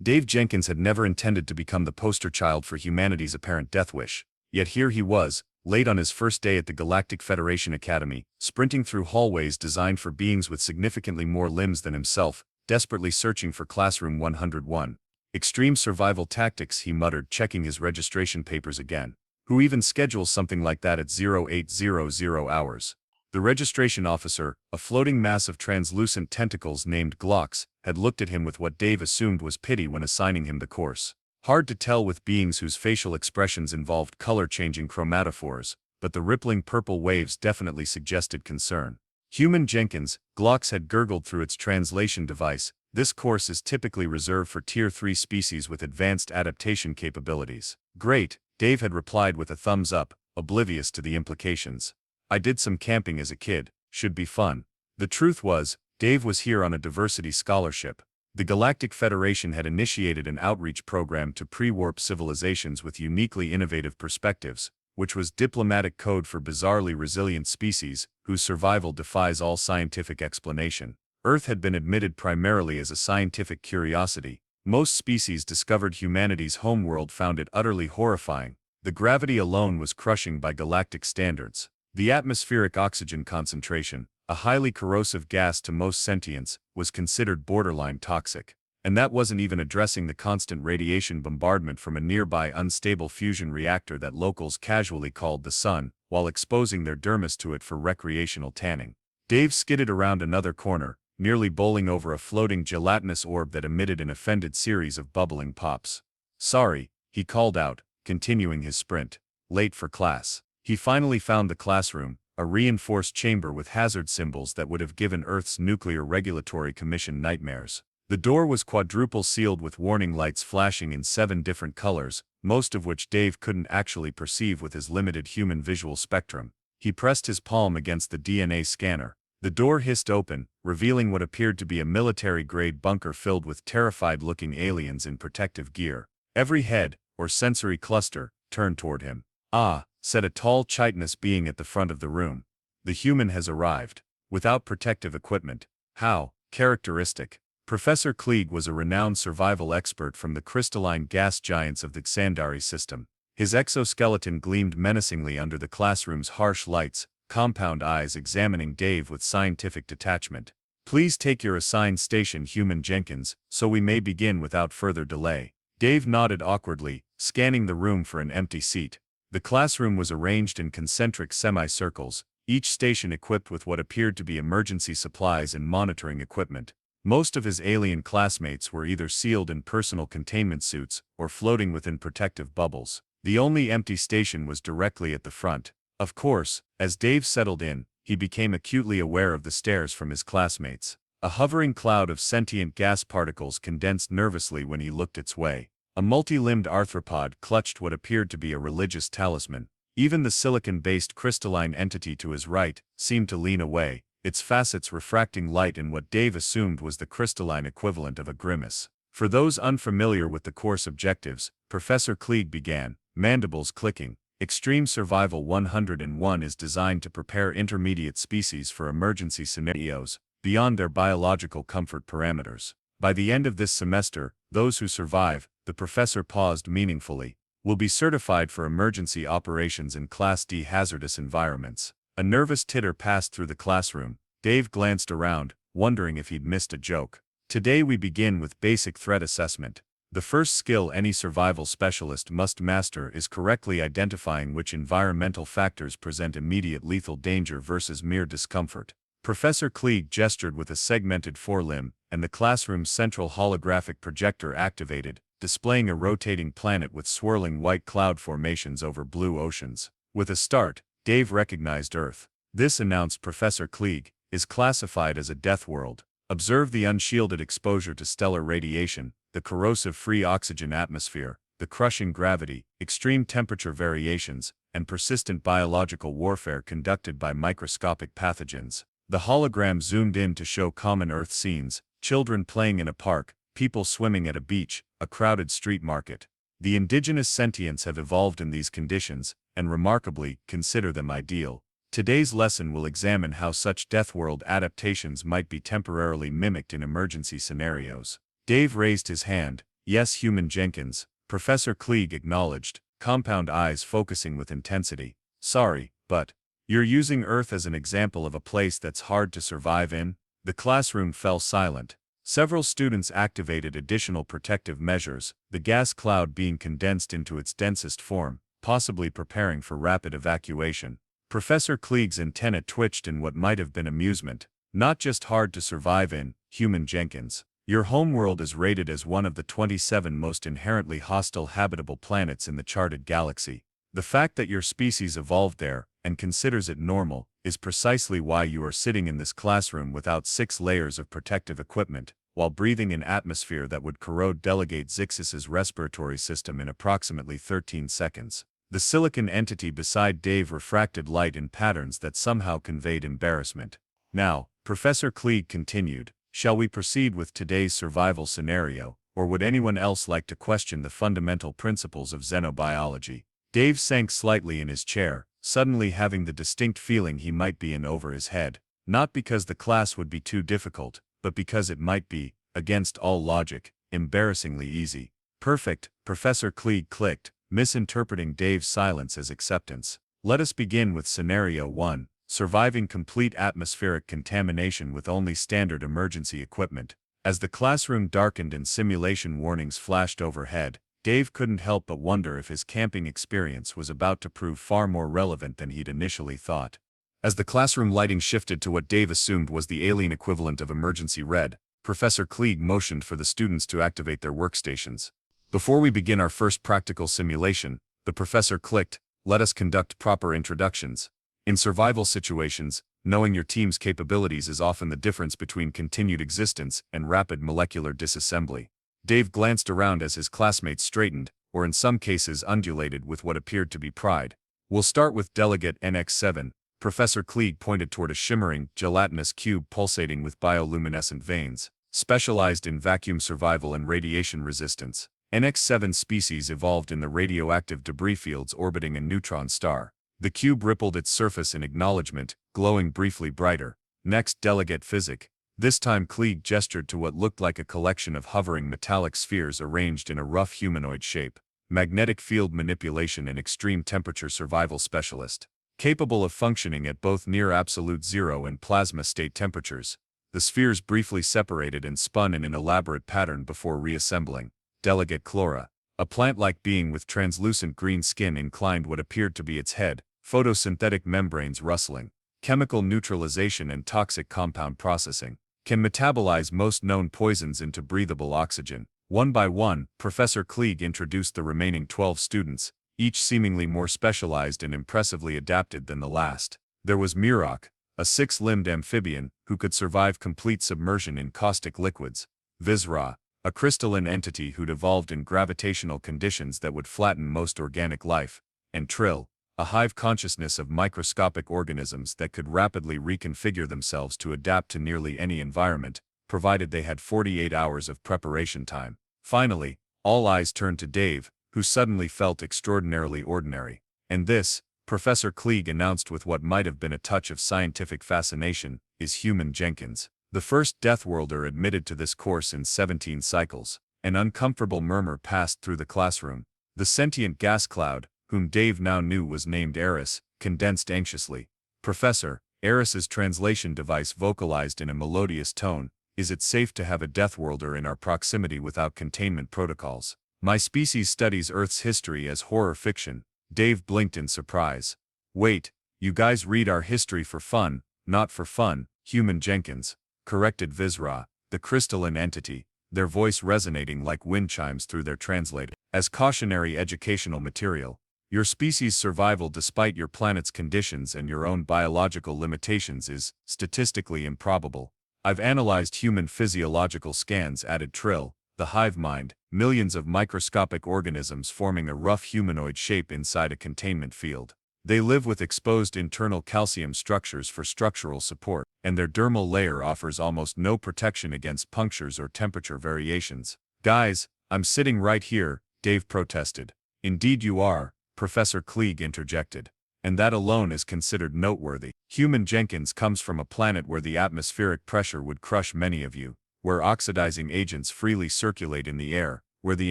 Dave Jenkins had never intended to become the poster child for humanity's apparent death wish. Yet here he was, late on his first day at the Galactic Federation Academy, sprinting through hallways designed for beings with significantly more limbs than himself, desperately searching for Classroom 101. Extreme survival tactics, he muttered, checking his registration papers again. Who even schedules something like that at 0800 hours? The registration officer, a floating mass of translucent tentacles named Glocks, had looked at him with what Dave assumed was pity when assigning him the course. Hard to tell with beings whose facial expressions involved color-changing chromatophores, but the rippling purple waves definitely suggested concern. Human Jenkins, Glocks had gurgled through its translation device. This course is typically reserved for Tier 3 species with advanced adaptation capabilities. Great, Dave had replied with a thumbs up, oblivious to the implications. I did some camping as a kid, should be fun. The truth was, Dave was here on a diversity scholarship. The Galactic Federation had initiated an outreach program to pre-warp civilizations with uniquely innovative perspectives, which was diplomatic code for bizarrely resilient species whose survival defies all scientific explanation. Earth had been admitted primarily as a scientific curiosity. Most species discovered humanity's homeworld found it utterly horrifying. The gravity alone was crushing by galactic standards. The atmospheric oxygen concentration, a highly corrosive gas to most sentients, was considered borderline toxic. And that wasn't even addressing the constant radiation bombardment from a nearby unstable fusion reactor that locals casually called the sun, while exposing their dermis to it for recreational tanning. Dave skidded around another corner, nearly bowling over a floating gelatinous orb that emitted an offended series of bubbling pops. Sorry, he called out, continuing his sprint. Late for class. He finally found the classroom, a reinforced chamber with hazard symbols that would have given Earth's Nuclear Regulatory Commission nightmares. The door was quadruple sealed with warning lights flashing in 7 different colors, most of which Dave couldn't actually perceive with his limited human visual spectrum. He pressed his palm against the DNA scanner. The door hissed open, revealing what appeared to be a military-grade bunker filled with terrified-looking aliens in protective gear. Every head, or sensory cluster, turned toward him. Ah, said a tall chitinous being at the front of the room. The human has arrived. Without protective equipment. How characteristic. Professor Klieg was a renowned survival expert from the crystalline gas giants of the Xandari system. His exoskeleton gleamed menacingly under the classroom's harsh lights, compound eyes examining Dave with scientific detachment. Please take your assigned station, Human Jenkins, so we may begin without further delay. Dave nodded awkwardly, scanning the room for an empty seat. The classroom was arranged in concentric semicircles, each station equipped with what appeared to be emergency supplies and monitoring equipment. Most of his alien classmates were either sealed in personal containment suits or floating within protective bubbles. The only empty station was directly at the front. Of course, as Dave settled in, he became acutely aware of the stares from his classmates. A hovering cloud of sentient gas particles condensed nervously when he looked its way. A multi-limbed arthropod clutched what appeared to be a religious talisman. Even the silicon-based crystalline entity to his right seemed to lean away, its facets refracting light in what Dave assumed was the crystalline equivalent of a grimace. For those unfamiliar with the course objectives, Professor Klieg began, mandibles clicking. Extreme Survival 101 is designed to prepare intermediate species for emergency scenarios beyond their biological comfort parameters. By the end of this semester, those who survive, the professor paused meaningfully, will be certified for emergency operations in Class D hazardous environments. A nervous titter passed through the classroom. Dave glanced around, wondering if he'd missed a joke. Today we begin with basic threat assessment. The first skill any survival specialist must master is correctly identifying which environmental factors present immediate lethal danger versus mere discomfort. Professor Klieg gestured with a segmented forelimb, and the classroom's central holographic projector activated, displaying a rotating planet with swirling white cloud formations over blue oceans. With a start, Dave recognized Earth. This, announced Professor Klieg, is classified as a death world. Observe the unshielded exposure to stellar radiation, the corrosive free oxygen atmosphere, the crushing gravity, extreme temperature variations, and persistent biological warfare conducted by microscopic pathogens. The hologram zoomed in to show common Earth scenes: children playing in a park, people swimming at a beach, a crowded street market. The indigenous sentients have evolved in these conditions, and remarkably, consider them ideal. Today's lesson will examine how such deathworld adaptations might be temporarily mimicked in emergency scenarios. Dave raised his hand, Yes, human Jenkins, Professor Klieg acknowledged, compound eyes focusing with intensity. Sorry, but you're using Earth as an example of a place that's hard to survive in? The classroom fell silent. Several students activated additional protective measures, the gas cloud being condensed into its densest form, possibly preparing for rapid evacuation. Professor Klieg's antenna twitched in what might have been amusement. Not just hard to survive in, human Jenkins. Your homeworld is rated as one of the 27 most inherently hostile habitable planets in the charted galaxy. The fact that your species evolved there, and considers it normal, is precisely why you are sitting in this classroom without 6 layers of protective equipment, while breathing in atmosphere that would corrode Delegate Zixus's respiratory system in approximately 13 seconds. The silicon entity beside Dave refracted light in patterns that somehow conveyed embarrassment. Now, Professor Klieg continued, shall we proceed with today's survival scenario, or would anyone else like to question the fundamental principles of xenobiology? Dave sank slightly in his chair, suddenly having the distinct feeling he might be in over his head, not because the class would be too difficult, but because it might be, against all logic, embarrassingly easy. Perfect, Professor Klieg clicked, misinterpreting Dave's silence as acceptance. Let us begin with Scenario 1, surviving complete atmospheric contamination with only standard emergency equipment. As the classroom darkened and simulation warnings flashed overhead, Dave couldn't help but wonder if his camping experience was about to prove far more relevant than he'd initially thought. As the classroom lighting shifted to what Dave assumed was the alien equivalent of emergency red, Professor Klieg motioned for the students to activate their workstations. Before we begin our first practical simulation, the professor clicked, let us conduct proper introductions. In survival situations, knowing your team's capabilities is often the difference between continued existence and rapid molecular disassembly. Dave glanced around as his classmates straightened, or in some cases undulated with what appeared to be pride. We'll start with Delegate NX7. Professor Klieg pointed toward a shimmering, gelatinous cube pulsating with bioluminescent veins, specialized in vacuum survival and radiation resistance. NX7 species evolved in the radioactive debris fields orbiting a neutron star. The cube rippled its surface in acknowledgement, glowing briefly brighter. Next, Delegate Physic. This time Klieg gestured to what looked like a collection of hovering metallic spheres arranged in a rough humanoid shape. Magnetic field manipulation and extreme temperature survival specialist. Capable of functioning at both near absolute zero and plasma state temperatures. The spheres briefly separated and spun in an elaborate pattern before reassembling. Delegate Chlora. A plant-like being with translucent green skin inclined what appeared to be its head, photosynthetic membranes rustling. Chemical neutralization and toxic compound processing. Can metabolize most known poisons into breathable oxygen. One by one, Professor Klieg introduced the remaining 12 students, each seemingly more specialized and impressively adapted than the last. There was Murok, a 6-limbed amphibian who could survive complete submersion in caustic liquids. Visra, a crystalline entity who'd evolved in gravitational conditions that would flatten most organic life. And Trill, a hive consciousness of microscopic organisms that could rapidly reconfigure themselves to adapt to nearly any environment, provided they had 48 hours of preparation time. Finally, all eyes turned to Dave, who suddenly felt extraordinarily ordinary. And this, Professor Klieg announced with what might have been a touch of scientific fascination, is human Jenkins. The first Deathworlder admitted to this course in 17 cycles. An uncomfortable murmur passed through the classroom. The sentient gas cloud, whom Dave now knew was named Eris, condensed anxiously. Professor, Eris's translation device vocalized in a melodious tone, is it safe to have a Deathworlder in our proximity without containment protocols? My species studies Earth's history as horror fiction. Dave blinked in surprise. Wait, you guys read our history for fun, not for fun, human Jenkins, corrected Visra, the crystalline entity, their voice resonating like wind chimes through their translator. As cautionary educational material. Your species' survival despite your planet's conditions and your own biological limitations is statistically improbable. I've analyzed human physiological scans, added Trill, the hive mind, millions of microscopic organisms forming a rough humanoid shape inside a containment field. They live with exposed internal calcium structures for structural support, and their dermal layer offers almost no protection against punctures or temperature variations. Guys, I'm sitting right here, Dave protested. Indeed you are, Professor Klieg interjected. And that alone is considered noteworthy. Human Jenkins comes from a planet where the atmospheric pressure would crush many of you, where oxidizing agents freely circulate in the air, where the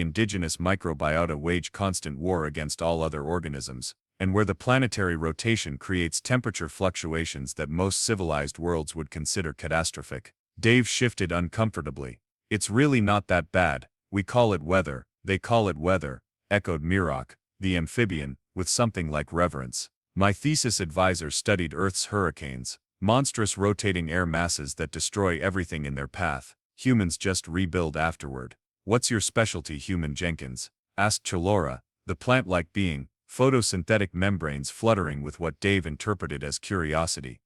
indigenous microbiota wage constant war against all other organisms, and where the planetary rotation creates temperature fluctuations that most civilized worlds would consider catastrophic. Dave shifted uncomfortably. It's really not that bad. We call it weather, they call it weather, echoed Mirok, the amphibian, with something like reverence. My thesis advisor studied Earth's hurricanes, monstrous rotating air masses that destroy everything in their path. Humans just rebuild afterward. What's your specialty, Human Jenkins? Asked Chalora, the plant-like being, photosynthetic membranes fluttering with what Dave interpreted as curiosity.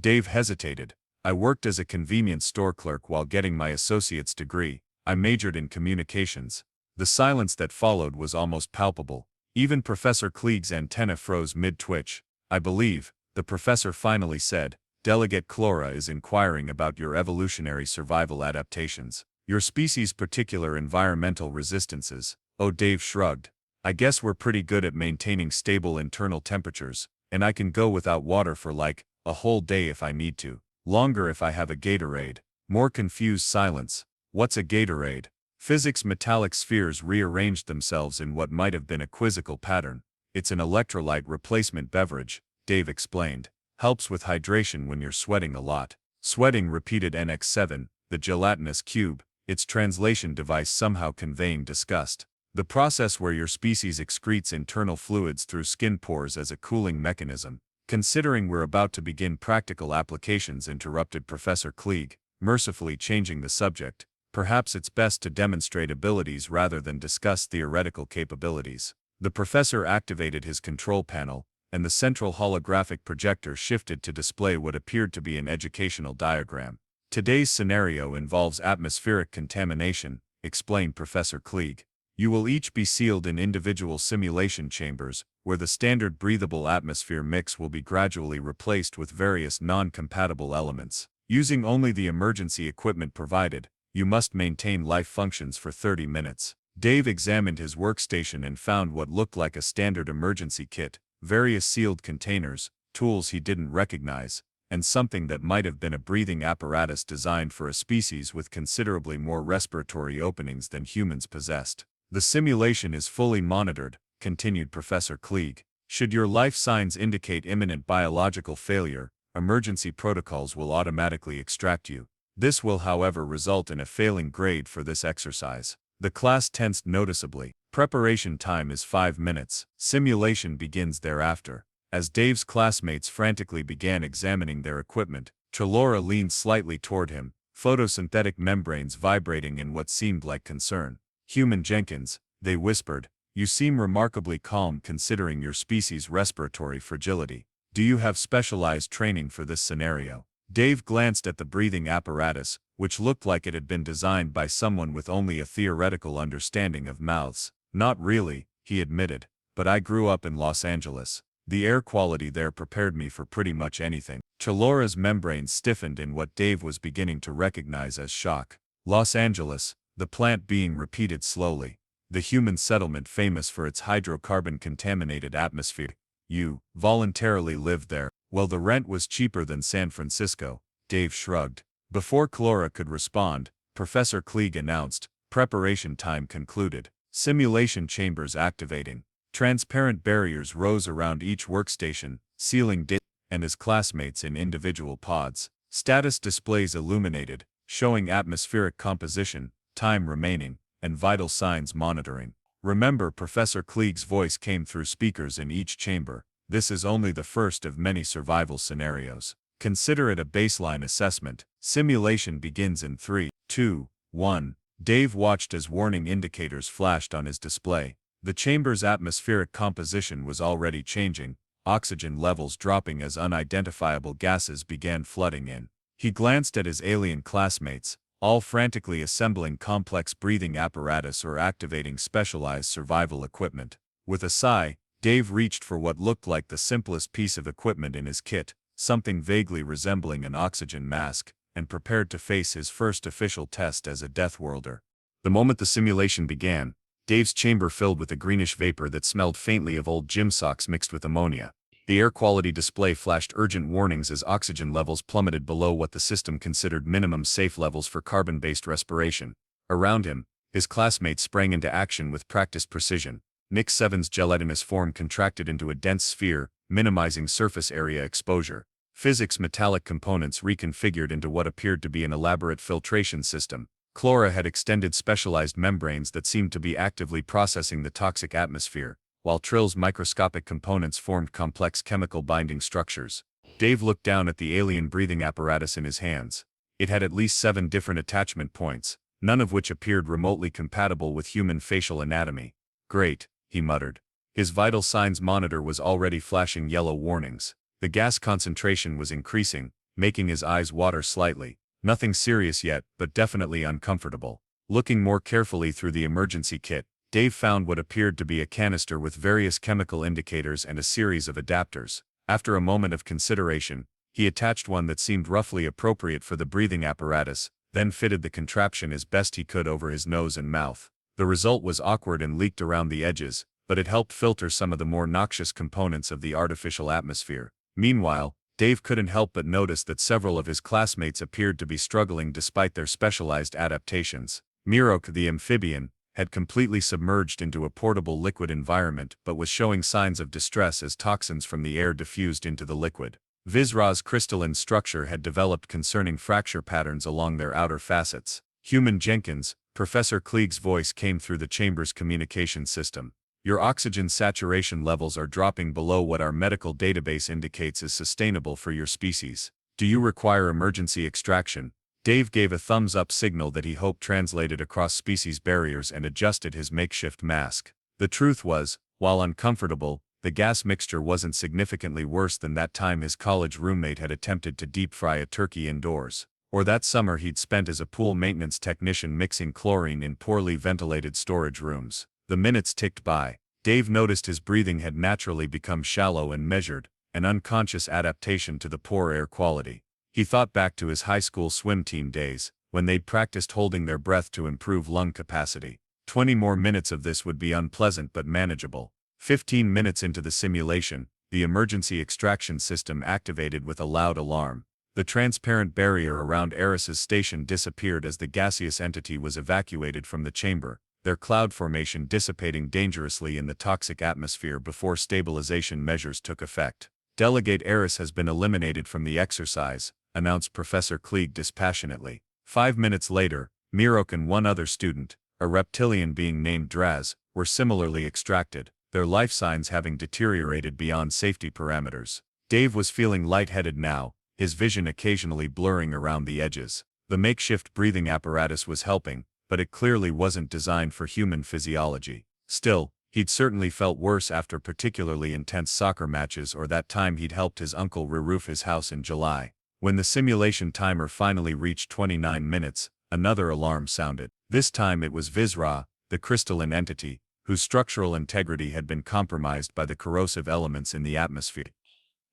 Dave hesitated. I worked as a convenience store clerk while getting my associate's degree. I majored in communications. The silence that followed was almost palpable. Even Professor Klieg's antenna froze mid-twitch. I believe, the professor finally said, Delegate Chlora is inquiring about your evolutionary survival adaptations, your species' particular environmental resistances. Oh, Dave shrugged. I guess we're pretty good at maintaining stable internal temperatures, and I can go without water for like a whole day if I need to. Longer if I have a Gatorade. More confused silence. What's a Gatorade? Physics' metallic spheres rearranged themselves in what might have been a quizzical pattern. It's an electrolyte replacement beverage, Dave explained. Helps with hydration when you're sweating a lot. Sweating, repeated NX7, the gelatinous cube, its translation device somehow conveying disgust. The process where your species excretes internal fluids through skin pores as a cooling mechanism. Considering we're about to begin practical applications, interrupted Professor Klieg, mercifully changing the subject. Perhaps it's best to demonstrate abilities rather than discuss theoretical capabilities. The professor activated his control panel, and the central holographic projector shifted to display what appeared to be an educational diagram. Today's scenario involves atmospheric contamination, explained Professor Klieg. You will each be sealed in individual simulation chambers, where the standard breathable atmosphere mix will be gradually replaced with various non-compatible elements. Using only the emergency equipment provided, you must maintain life functions for 30 minutes. Dave examined his workstation and found what looked like a standard emergency kit, various sealed containers, tools he didn't recognize, and something that might have been a breathing apparatus designed for a species with considerably more respiratory openings than humans possessed. The simulation is fully monitored, continued Professor Klieg. Should your life signs indicate imminent biological failure, emergency protocols will automatically extract you. This will, however, result in a failing grade for this exercise. The class tensed noticeably. Preparation time is 5 minutes. Simulation begins thereafter. As Dave's classmates frantically began examining their equipment, Chalora leaned slightly toward him, photosynthetic membranes vibrating in what seemed like concern. Human Jenkins, they whispered, you seem remarkably calm considering your species' respiratory fragility. Do you have specialized training for this scenario? Dave glanced at the breathing apparatus, which looked like it had been designed by someone with only a theoretical understanding of mouths. Not really, he admitted, but I grew up in Los Angeles. The air quality there prepared me for pretty much anything. Chalora's membranes stiffened in what Dave was beginning to recognize as shock. Los Angeles, the plant being repeated slowly. The human settlement famous for its hydrocarbon-contaminated atmosphere. You voluntarily lived there. Well, the rent was cheaper than San Francisco, Dave shrugged. Before Chlora could respond, Professor Klieg announced, preparation time concluded. Simulation chambers activating. Transparent barriers rose around each workstation, sealing Dave and his classmates in individual pods. Status displays illuminated, showing atmospheric composition, time remaining, and vital signs monitoring. Remember, Professor Klieg's voice came through speakers in each chamber. This is only the first of many survival scenarios. Consider it a baseline assessment. Simulation begins in 3, 2, 1. Dave watched as warning indicators flashed on his display. The chamber's atmospheric composition was already changing, oxygen levels dropping as unidentifiable gases began flooding in. He glanced at his alien classmates, all frantically assembling complex breathing apparatus or activating specialized survival equipment. With a sigh, Dave reached for what looked like the simplest piece of equipment in his kit, something vaguely resembling an oxygen mask, and prepared to face his first official test as a Deathworlder. The moment the simulation began, Dave's chamber filled with a greenish vapor that smelled faintly of old gym socks mixed with ammonia. The air quality display flashed urgent warnings as oxygen levels plummeted below what the system considered minimum safe levels for carbon-based respiration. Around him, His classmates sprang into action with practiced precision. Nick 7's gelatinous form contracted into a dense sphere, minimizing surface area exposure. Physics' metallic components reconfigured into what appeared to be an elaborate filtration system. Chlora had extended specialized membranes that seemed to be actively processing the toxic atmosphere, while Trill's microscopic components formed complex chemical binding structures. Dave looked down at the alien breathing apparatus in his hands. It had at least 7 different attachment points, none of which appeared remotely compatible with human facial anatomy. Great, he muttered. His vital signs monitor was already flashing yellow warnings. The gas concentration was increasing, making his eyes water slightly. Nothing serious yet, but definitely uncomfortable. Looking more carefully through the emergency kit, Dave found what appeared to be a canister with various chemical indicators and a series of adapters. After a moment of consideration, he attached one that seemed roughly appropriate for the breathing apparatus, then fitted the contraption as best he could over his nose and mouth. The result was awkward and leaked around the edges, but it helped filter some of the more noxious components of the artificial atmosphere. Meanwhile, Dave couldn't help but notice that several of his classmates appeared to be struggling despite their specialized adaptations. Mirok, the amphibian, had completely submerged into a portable liquid environment but was showing signs of distress as toxins from the air diffused into the liquid. Vizra's crystalline structure had developed concerning fracture patterns along their outer facets. Human Jenkins, Professor Klieg's voice came through the chamber's communication system. Your oxygen saturation levels are dropping below what our medical database indicates is sustainable for your species. Do you require emergency extraction? Dave gave a thumbs-up signal that he hoped translated across species barriers and adjusted his makeshift mask. The truth was, while uncomfortable, the gas mixture wasn't significantly worse than that time his college roommate had attempted to deep-fry a turkey indoors, or that summer he'd spent as a pool maintenance technician mixing chlorine in poorly ventilated storage rooms. The minutes ticked by. Dave noticed his breathing had naturally become shallow and measured, an unconscious adaptation to the poor air quality. He thought back to his high school swim team days, when they'd practiced holding their breath to improve lung capacity. 20 more minutes of this would be unpleasant but manageable. 15 minutes into the simulation, the emergency extraction system activated with a loud alarm. The transparent barrier around Eris's station disappeared as the gaseous entity was evacuated from the chamber, their cloud formation dissipating dangerously in the toxic atmosphere before stabilization measures took effect. Delegate Eris has been eliminated from the exercise, announced Professor Klieg dispassionately. 5 minutes later, Mirok and one other student, a reptilian being named Draz, were similarly extracted, their life signs having deteriorated beyond safety parameters. Dave was feeling lightheaded now, his vision occasionally blurring around the edges. The makeshift breathing apparatus was helping, but it clearly wasn't designed for human physiology. Still, he'd certainly felt worse after particularly intense soccer matches or that time he'd helped his uncle re-roof his house in July. When the simulation timer finally reached 29 minutes, another alarm sounded. This time it was Vizra, the crystalline entity, whose structural integrity had been compromised by the corrosive elements in the atmosphere.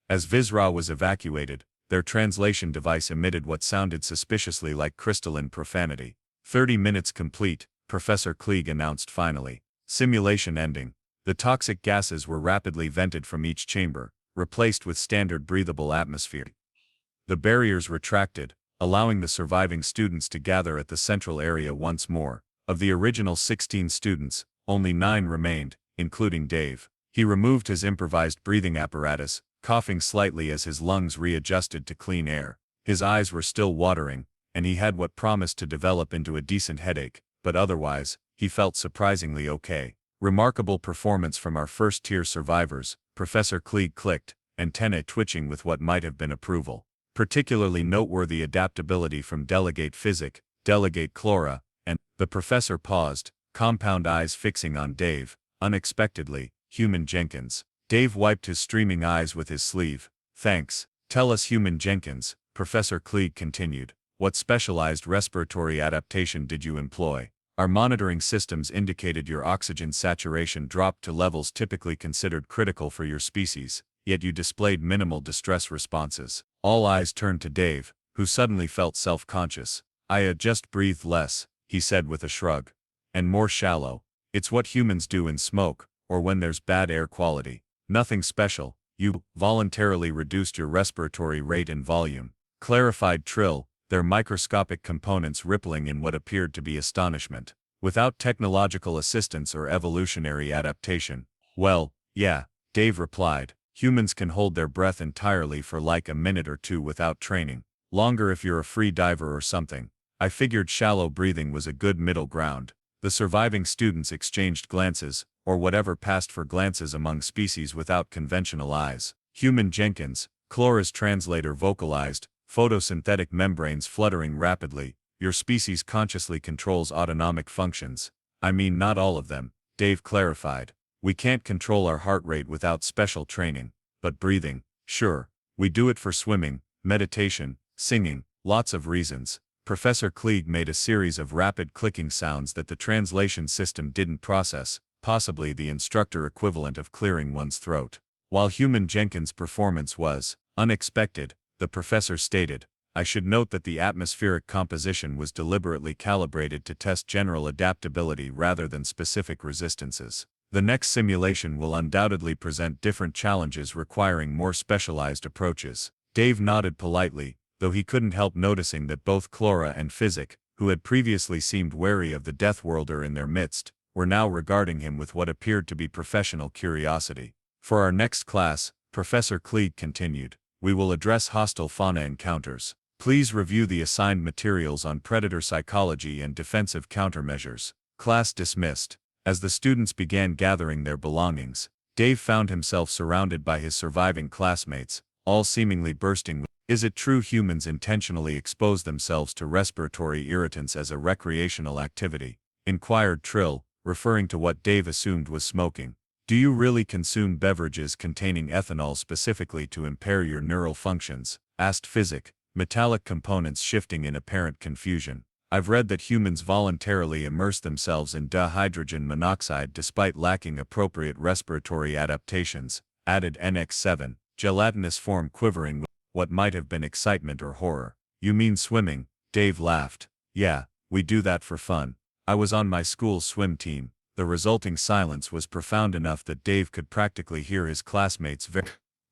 As Vizra was evacuated, their translation device emitted what sounded suspiciously like crystalline profanity. 30 minutes complete, Professor Klieg announced finally. Simulation ending. The toxic gases were rapidly vented from each chamber, replaced with standard breathable atmosphere. The barriers retracted, allowing the surviving students to gather at the central area once more. Of the original 16 students, only 9 remained, including Dave. He removed his improvised breathing apparatus, coughing slightly as his lungs readjusted to clean air. His eyes were still watering, and he had what promised to develop into a decent headache, but otherwise, he felt surprisingly okay. Remarkable performance from our first-tier survivors, Professor Klieg clicked, antennae twitching with what might have been approval. Particularly noteworthy adaptability from Delegate Physic, Delegate Chlora, and the professor paused, compound eyes fixing on Dave, unexpectedly, Human Jenkins. Dave wiped his streaming eyes with his sleeve. Thanks. Tell us, Human Jenkins, Professor Klieg continued. What specialized respiratory adaptation did you employ? Our monitoring systems indicated your oxygen saturation dropped to levels typically considered critical for your species, yet you displayed minimal distress responses. All eyes turned to Dave, who suddenly felt self-conscious. I just breathed less, he said with a shrug. And more shallow. It's what humans do in smoke, or when there's bad air quality. Nothing special. You voluntarily reduced your respiratory rate and volume, clarified Trill, their microscopic components rippling in what appeared to be astonishment. without technological assistance or evolutionary adaptation. Well, yeah, Dave replied. Humans can hold their breath entirely for like a minute or two without training. Longer if you're a free diver or something. I figured shallow breathing was a good middle ground. The surviving students exchanged glances, or whatever passed for glances among species without conventional eyes. Human Jenkins, Clora's translator vocalized, photosynthetic membranes fluttering rapidly. Your species consciously controls autonomic functions. I mean not all of them, Dave clarified. We can't control our heart rate without special training. But breathing, sure. We do it for swimming, meditation, singing, lots of reasons. Professor Klieg made a series of rapid clicking sounds that the translation system didn't process, possibly the instructor equivalent of clearing one's throat. While Human Jenkins' performance was unexpected, the professor stated, I should note that the atmospheric composition was deliberately calibrated to test general adaptability rather than specific resistances. The next simulation will undoubtedly present different challenges requiring more specialized approaches. Dave nodded politely, though he couldn't help noticing that both Clora and Physic, who had previously seemed wary of the Deathworlder in their midst, were now regarding him with what appeared to be professional curiosity. For our next class, Professor Klieg continued, we will address hostile fauna encounters. Please review the assigned materials on predator psychology and defensive countermeasures. Class dismissed. As the students began gathering their belongings, Dave found himself surrounded by his surviving classmates, all seemingly bursting with, is it true humans intentionally expose themselves to respiratory irritants as a recreational activity? Inquired Trill, referring to what Dave assumed was smoking. Do you really consume beverages containing ethanol specifically to impair your neural functions? Asked Physic, metallic components shifting in apparent confusion. I've read that humans voluntarily immerse themselves in dihydrogen monoxide despite lacking appropriate respiratory adaptations, added NX7, gelatinous form quivering with what might have been excitement or horror. You mean swimming? Dave laughed. Yeah, we do that for fun. I was on my school's swim team. The resulting silence was profound enough that Dave could practically hear his classmates'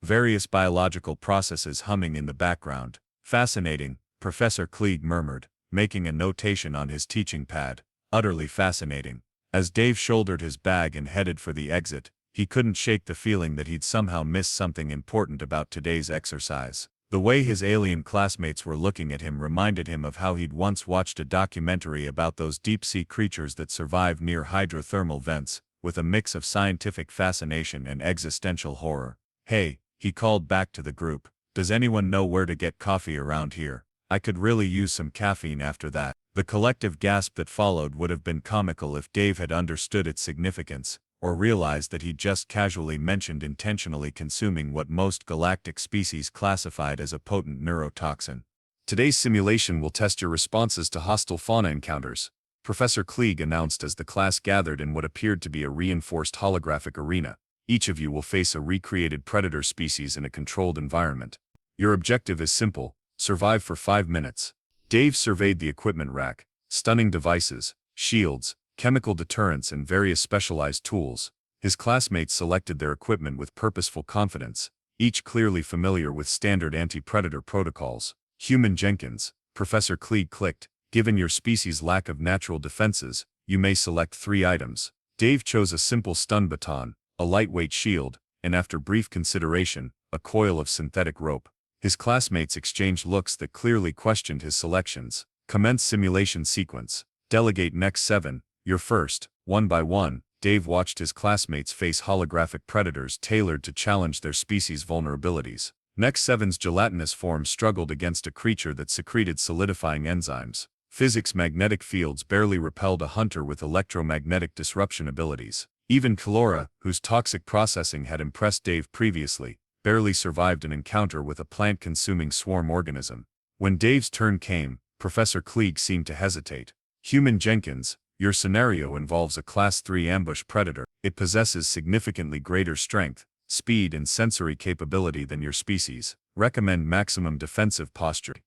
various biological processes humming in the background. Fascinating, Professor Klieg murmured, making a notation on his teaching pad. Utterly fascinating. As Dave shouldered his bag and headed for the exit, he couldn't shake the feeling that he'd somehow missed something important about today's exercise. The way his alien classmates were looking at him reminded him of how he'd once watched a documentary about those deep-sea creatures that survive near hydrothermal vents, with a mix of scientific fascination and existential horror. Hey, he called back to the group. Does anyone know where to get coffee around here? I could really use some caffeine after that. The collective gasp that followed would have been comical if Dave had understood its significance, or realized that he'd just casually mentioned intentionally consuming what most galactic species classified as a potent neurotoxin. Today's simulation will test your responses to hostile fauna encounters, Professor Klieg announced as the class gathered in what appeared to be a reinforced holographic arena. Each of you will face a recreated predator species in a controlled environment. Your objective is simple: survive for 5 minutes. Dave surveyed the equipment rack, stunning devices, shields, chemical deterrents and various specialized tools. His classmates selected their equipment with purposeful confidence, each clearly familiar with standard anti-predator protocols. Human Jenkins, Professor Klieg clicked, given your species' lack of natural defenses, you may select 3 items. Dave chose a simple stun baton, a lightweight shield, and after brief consideration, a coil of synthetic rope. His classmates exchanged looks that clearly questioned his selections. Commence simulation sequence. Delegate next 7. You're first. One by one, Dave watched his classmates face holographic predators tailored to challenge their species' vulnerabilities. Next 7's gelatinous form struggled against a creature that secreted solidifying enzymes. Physics' magnetic fields barely repelled a hunter with electromagnetic disruption abilities. Even Clora, whose toxic processing had impressed Dave previously, barely survived an encounter with a plant-consuming swarm organism. When Dave's turn came, Professor Klieg seemed to hesitate. Human Jenkins, your scenario involves a Class 3 ambush predator. It possesses significantly greater strength, speed and sensory capability than your species. Recommend maximum defensive posture.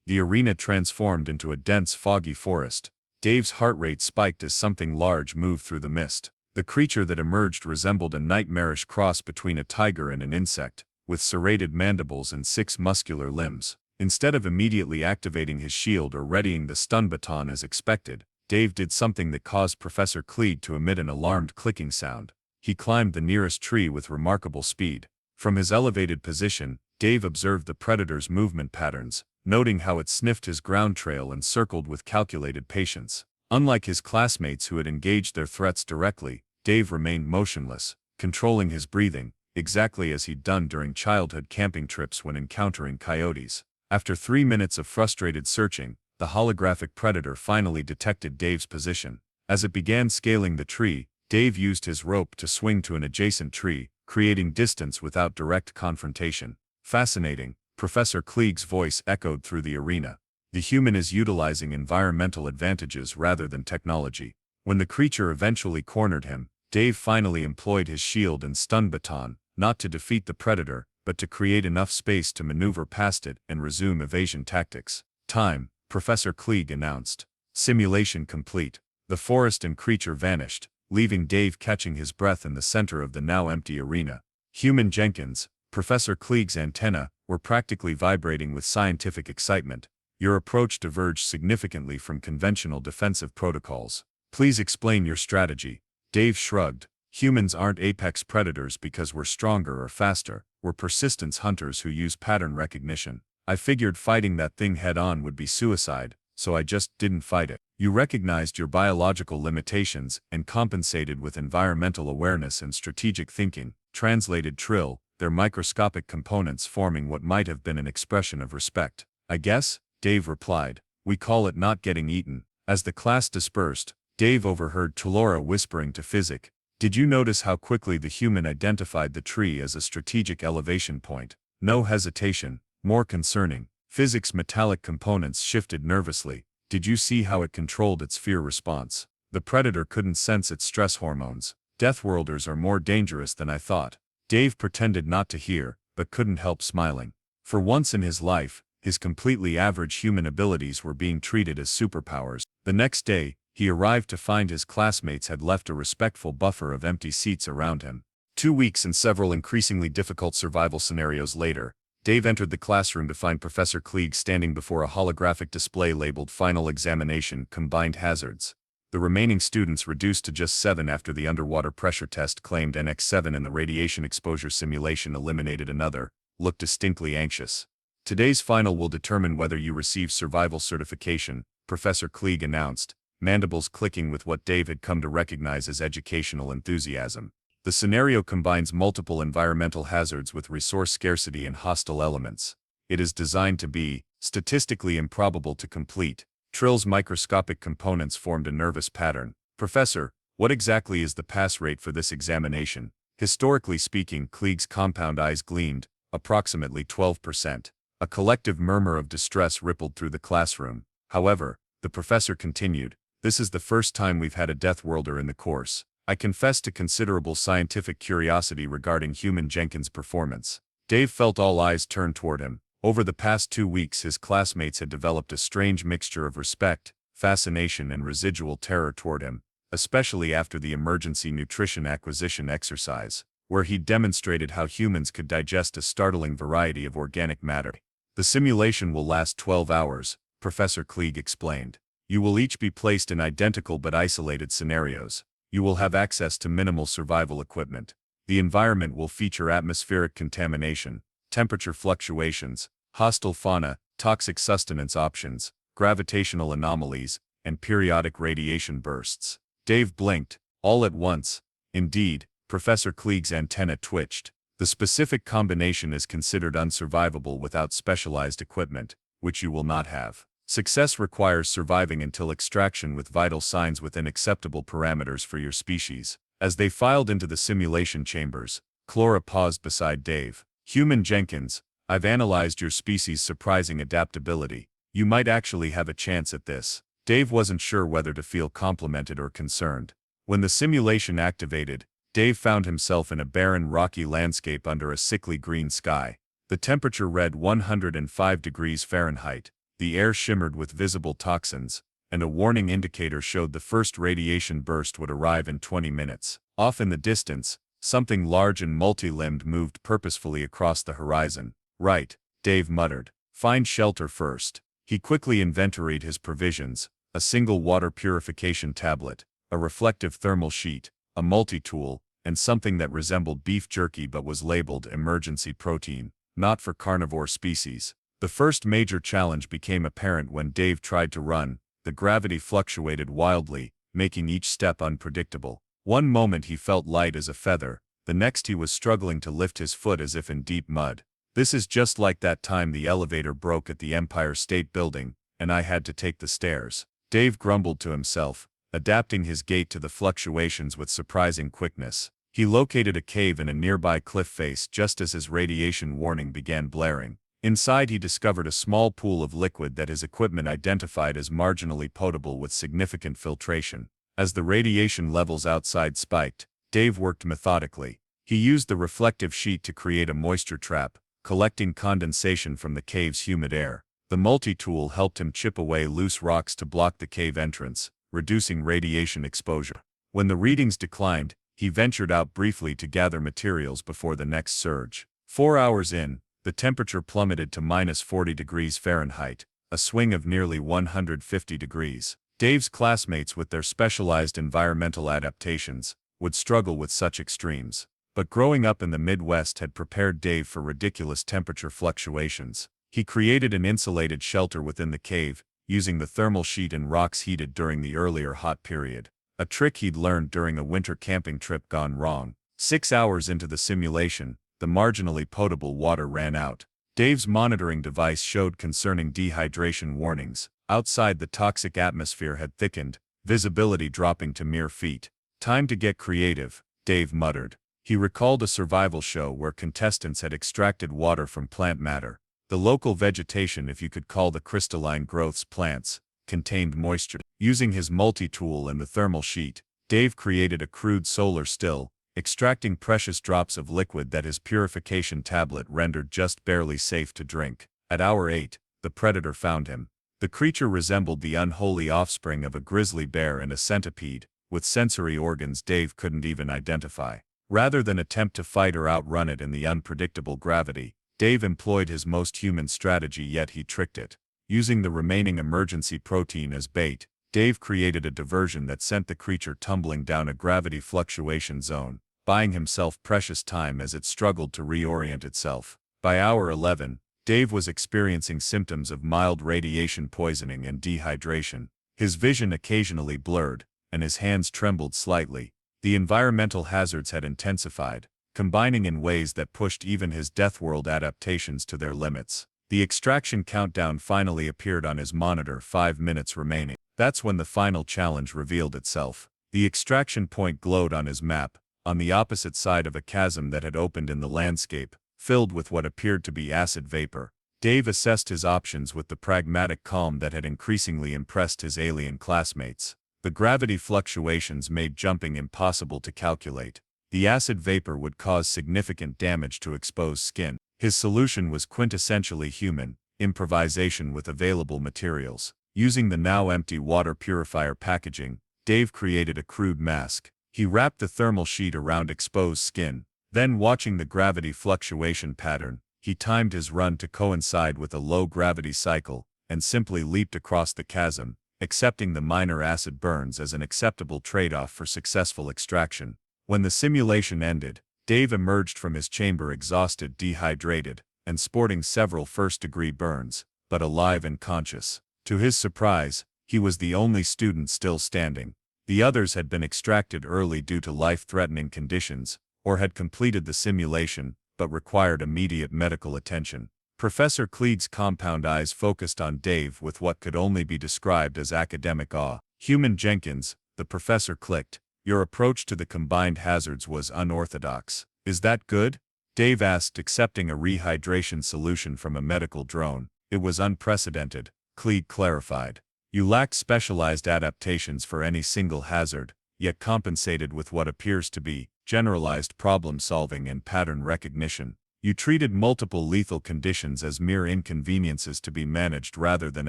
The arena transformed into a dense foggy forest. Dave's heart rate spiked as something large moved through the mist. The creature that emerged resembled a nightmarish cross between a tiger and an insect, with serrated mandibles and 6 muscular limbs. Instead of immediately activating his shield or readying the stun baton as expected, Dave did something that caused Professor Klieg to emit an alarmed clicking sound. He climbed the nearest tree with remarkable speed. From his elevated position, Dave observed the predator's movement patterns, noting how it sniffed his ground trail and circled with calculated patience. Unlike his classmates who had engaged their threats directly, Dave remained motionless, controlling his breathing, exactly as he'd done during childhood camping trips when encountering coyotes. After 3 minutes of frustrated searching, the holographic predator finally detected Dave's position. As it began scaling the tree, Dave used his rope to swing to an adjacent tree, creating distance without direct confrontation. Fascinating, Professor Klieg's voice echoed through the arena. The human is utilizing environmental advantages rather than technology. When the creature eventually cornered him, Dave finally employed his shield and stun baton, not to defeat the predator, but to create enough space to maneuver past it and resume evasion tactics. Time, Professor Klieg announced. Simulation complete. The forest and creature vanished, leaving Dave catching his breath in the center of the now empty arena. Human Jenkins, Professor Klieg's antennae, were practically vibrating with scientific excitement. Your approach diverged significantly from conventional defensive protocols. Please explain your strategy. Dave shrugged. Humans aren't apex predators because we're stronger or faster. We're persistence hunters who use pattern recognition. I figured fighting that thing head-on would be suicide, so I just didn't fight it. You recognized your biological limitations and compensated with environmental awareness and strategic thinking, translated Trill, their microscopic components forming what might have been an expression of respect. I guess, Dave replied. We call it not getting eaten. As the class dispersed, Dave overheard Tulora whispering to Physic. Did you notice how quickly the human identified the tree as a strategic elevation point? No hesitation, more concerning. Physic's metallic components shifted nervously. Did you see how it controlled its fear response? The predator couldn't sense its stress hormones. Deathworlders are more dangerous than I thought. Dave pretended not to hear, but couldn't help smiling. For once in his life, his completely average human abilities were being treated as superpowers. The next day, he arrived to find his classmates had left a respectful buffer of empty seats around him. 2 weeks and several increasingly difficult survival scenarios later, Dave entered the classroom to find Professor Klieg standing before a holographic display labeled Final Examination, Combined Hazards. The remaining students, reduced to just 7 after the underwater pressure test claimed NX7 and the radiation exposure simulation eliminated another, looked distinctly anxious. Today's final will determine whether you receive survival certification, Professor Klieg announced, mandibles clicking with what Dave had come to recognize as educational enthusiasm. The scenario combines multiple environmental hazards with resource scarcity and hostile elements. It is designed to be statistically improbable to complete. Trill's microscopic components formed a nervous pattern. Professor, what exactly is the pass rate for this examination? Historically speaking, Klieg's compound eyes gleamed, approximately 12%. A collective murmur of distress rippled through the classroom. However, the professor continued, this is the first time we've had a Deathworlder in the course. I confess to considerable scientific curiosity regarding Human Jenkins' performance. Dave felt all eyes turned toward him. Over the past 2 weeks, his classmates had developed a strange mixture of respect, fascination, and residual terror toward him, especially after the emergency nutrition acquisition exercise, where he demonstrated how humans could digest a startling variety of organic matter. The simulation will last 12 hours, Professor Klieg explained. You will each be placed in identical but isolated scenarios. You will have access to minimal survival equipment. The environment will feature atmospheric contamination, temperature fluctuations, hostile fauna, toxic sustenance options, gravitational anomalies, and periodic radiation bursts. Dave blinked, all at once. Indeed, Professor Klieg's antenna twitched. The specific combination is considered unsurvivable without specialized equipment, which you will not have. Success requires surviving until extraction with vital signs within acceptable parameters for your species. As they filed into the simulation chambers, Clora paused beside Dave. Human Jenkins, I've analyzed your species' surprising adaptability. You might actually have a chance at this. Dave wasn't sure whether to feel complimented or concerned. When the simulation activated, Dave found himself in a barren rocky landscape under a sickly green sky. The temperature read 105 degrees Fahrenheit. The air shimmered with visible toxins, and a warning indicator showed the first radiation burst would arrive in 20 minutes. Off in the distance, something large and multi-limbed moved purposefully across the horizon. Right, Dave muttered. Find shelter first. He quickly inventoried his provisions, a single water purification tablet, a reflective thermal sheet, a multi-tool, and something that resembled beef jerky but was labeled emergency protein, not for carnivore species. The first major challenge became apparent when Dave tried to run. The gravity fluctuated wildly, making each step unpredictable. One moment he felt light as a feather, the next he was struggling to lift his foot as if in deep mud. This is just like that time the elevator broke at the Empire State Building, and I had to take the stairs. Dave grumbled to himself, adapting his gait to the fluctuations with surprising quickness. He located a cave in a nearby cliff face just as his radiation warning began blaring. Inside he discovered a small pool of liquid that his equipment identified as marginally potable with significant filtration. As the radiation levels outside spiked, Dave worked methodically. He used the reflective sheet to create a moisture trap, collecting condensation from the cave's humid air. The multi-tool helped him chip away loose rocks to block the cave entrance, reducing radiation exposure. When the readings declined, he ventured out briefly to gather materials before the next surge. 4 hours in, the temperature plummeted to -40 degrees Fahrenheit, a swing of nearly 150 degrees. Dave's classmates with their specialized environmental adaptations would struggle with such extremes. But growing up in the Midwest had prepared Dave for ridiculous temperature fluctuations. He created an insulated shelter within the cave, using the thermal sheet and rocks heated during the earlier hot period. A trick he'd learned during a winter camping trip gone wrong. 6 hours into the simulation, the marginally potable water ran out. Dave's monitoring device showed concerning dehydration warnings. Outside, the toxic atmosphere had thickened, visibility dropping to mere feet. "Time to get creative," Dave muttered. He recalled a survival show where contestants had extracted water from plant matter. The local vegetation, if you could call the crystalline growths plants, contained moisture. Using his multi-tool and the thermal sheet, Dave created a crude solar still, extracting precious drops of liquid that his purification tablet rendered just barely safe to drink. At hour 8, the predator found him. The creature resembled the unholy offspring of a grizzly bear and a centipede, with sensory organs Dave couldn't even identify. Rather than attempt to fight or outrun it in the unpredictable gravity, Dave employed his most human strategy, yet he tricked it. Using the remaining emergency protein as bait, Dave created a diversion that sent the creature tumbling down a gravity fluctuation zone, buying himself precious time as it struggled to reorient itself. By hour 11, Dave was experiencing symptoms of mild radiation poisoning and dehydration. His vision occasionally blurred, and his hands trembled slightly. The environmental hazards had intensified, combining in ways that pushed even his Deathworld adaptations to their limits. The extraction countdown finally appeared on his monitor, 5 minutes remaining. That's when the final challenge revealed itself. The extraction point glowed on his map, on the opposite side of a chasm that had opened in the landscape, filled with what appeared to be acid vapor. Dave assessed his options with the pragmatic calm that had increasingly impressed his alien classmates. The gravity fluctuations made jumping impossible to calculate. The acid vapor would cause significant damage to exposed skin. His solution was quintessentially human: improvisation with available materials. Using the now empty water purifier packaging, Dave created a crude mask. He wrapped the thermal sheet around exposed skin. Then, watching the gravity fluctuation pattern, he timed his run to coincide with a low-gravity cycle, and simply leaped across the chasm, accepting the minor acid burns as an acceptable trade-off for successful extraction. When the simulation ended, Dave emerged from his chamber exhausted, dehydrated, and sporting several first-degree burns, but alive and conscious. To his surprise, he was the only student still standing. The others had been extracted early due to life-threatening conditions, or had completed the simulation, but required immediate medical attention. Professor Kleeg's compound eyes focused on Dave with what could only be described as academic awe. "Human Jenkins," the professor clicked, "your approach to the combined hazards was unorthodox. Is that good?" Dave asked, accepting a rehydration solution from a medical drone. "It was unprecedented," Kleeg clarified. "You lacked specialized adaptations for any single hazard, yet compensated with what appears to be generalized problem-solving and pattern recognition. You treated multiple lethal conditions as mere inconveniences to be managed rather than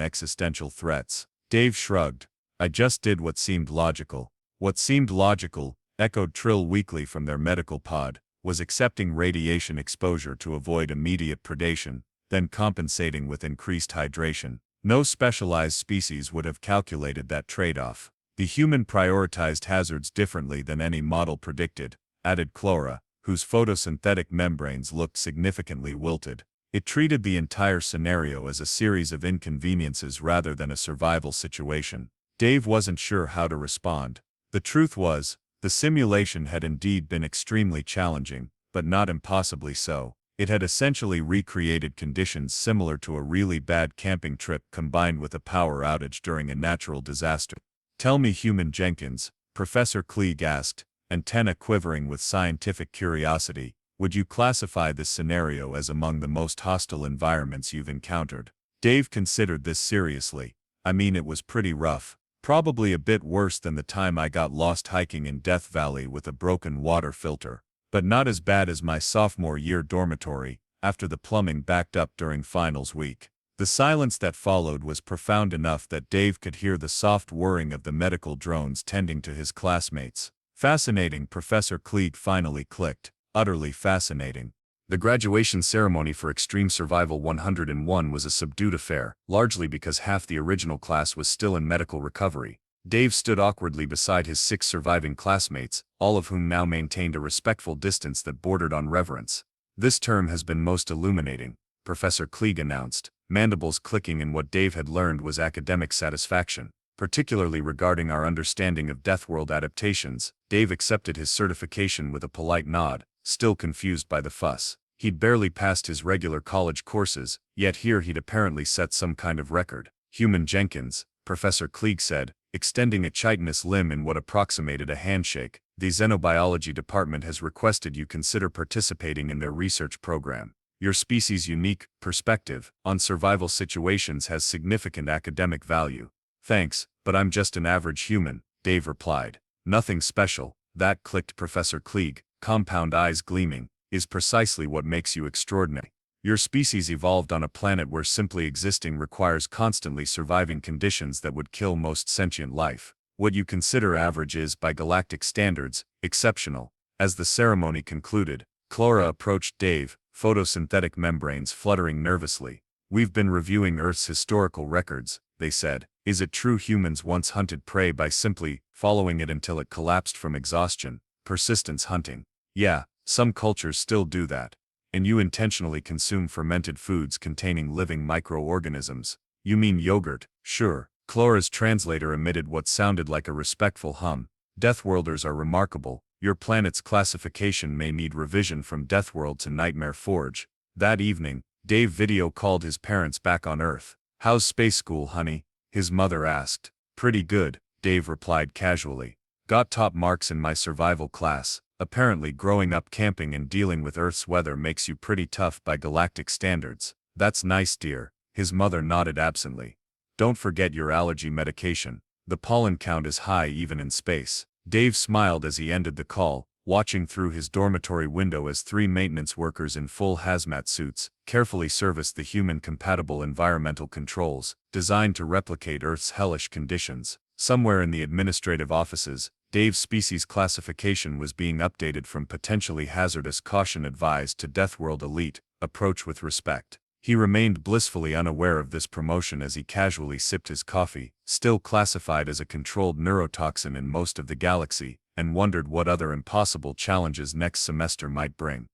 existential threats." Dave shrugged. "I just did what seemed logical." What seemed logical, echoed Trill weakly from their medical pod, was accepting radiation exposure to avoid immediate predation, then compensating with increased hydration. No specialized species would have calculated that trade-off. The human prioritized hazards differently than any model predicted, added Clora, whose photosynthetic membranes looked significantly wilted. It treated the entire scenario as a series of inconveniences rather than a survival situation. Dave wasn't sure how to respond. The truth was, the simulation had indeed been extremely challenging, but not impossibly so. It had essentially recreated conditions similar to a really bad camping trip combined with a power outage during a natural disaster. "Tell me, Human Jenkins," Professor Klieg asked, antenna quivering with scientific curiosity, "would you classify this scenario as among the most hostile environments you've encountered?" Dave considered this seriously. "I mean, it was pretty rough. Probably a bit worse than the time I got lost hiking in Death Valley with a broken water filter. But not as bad as my sophomore year dormitory, after the plumbing backed up during finals week." The silence that followed was profound enough that Dave could hear the soft whirring of the medical drones tending to his classmates. "Fascinating," Professor Klieg finally clicked. "Utterly fascinating." The graduation ceremony for Extreme Survival 101 was a subdued affair, largely because half the original class was still in medical recovery. Dave stood awkwardly beside his 6 surviving classmates, all of whom now maintained a respectful distance that bordered on reverence. "This term has been most illuminating," Professor Klieg announced, mandibles clicking in what Dave had learned was academic satisfaction, particularly regarding our understanding of Deathworld adaptations. Dave accepted his certification with a polite nod, still confused by the fuss. He'd barely passed his regular college courses, yet here he'd apparently set some kind of record. "Human Jenkins," Professor Klieg said, extending a chitinous limb in what approximated a handshake, "the xenobiology department has requested you consider participating in their research program. Your species' unique perspective on survival situations has significant academic value." "Thanks, but I'm just an average human," Dave replied. "Nothing special." "That," clicked Professor Klieg, compound eyes gleaming, "is precisely what makes you extraordinary. Your species evolved on a planet where simply existing requires constantly surviving conditions that would kill most sentient life. What you consider average is, by galactic standards, exceptional." As the ceremony concluded, Clora approached Dave, photosynthetic membranes fluttering nervously. "We've been reviewing Earth's historical records," they said. "Is it true humans once hunted prey by simply following it until it collapsed from exhaustion? Persistence hunting. Yeah, some cultures still do that. And you intentionally consume fermented foods containing living microorganisms." "You mean yogurt?" "Sure." Clora's translator emitted what sounded like a respectful hum. "Deathworlders are remarkable. Your planet's classification may need revision from Deathworld to Nightmare Forge." That evening, Dave video called his parents back on Earth. "How's space school, honey?" his mother asked. "Pretty good," Dave replied casually. "Got top marks in my survival class. Apparently growing up camping and dealing with Earth's weather makes you pretty tough by galactic standards." "That's nice, dear," his mother nodded absently. "Don't forget your allergy medication. The pollen count is high even in space." Dave smiled as he ended the call, watching through his dormitory window as 3 maintenance workers in full hazmat suits carefully serviced the human-compatible environmental controls, designed to replicate Earth's hellish conditions. Somewhere in the administrative offices, Dave's species classification was being updated from potentially hazardous caution advised to Deathworld elite, approach with respect. He remained blissfully unaware of this promotion as he casually sipped his coffee, still classified as a controlled neurotoxin in most of the galaxy, and wondered what other impossible challenges next semester might bring.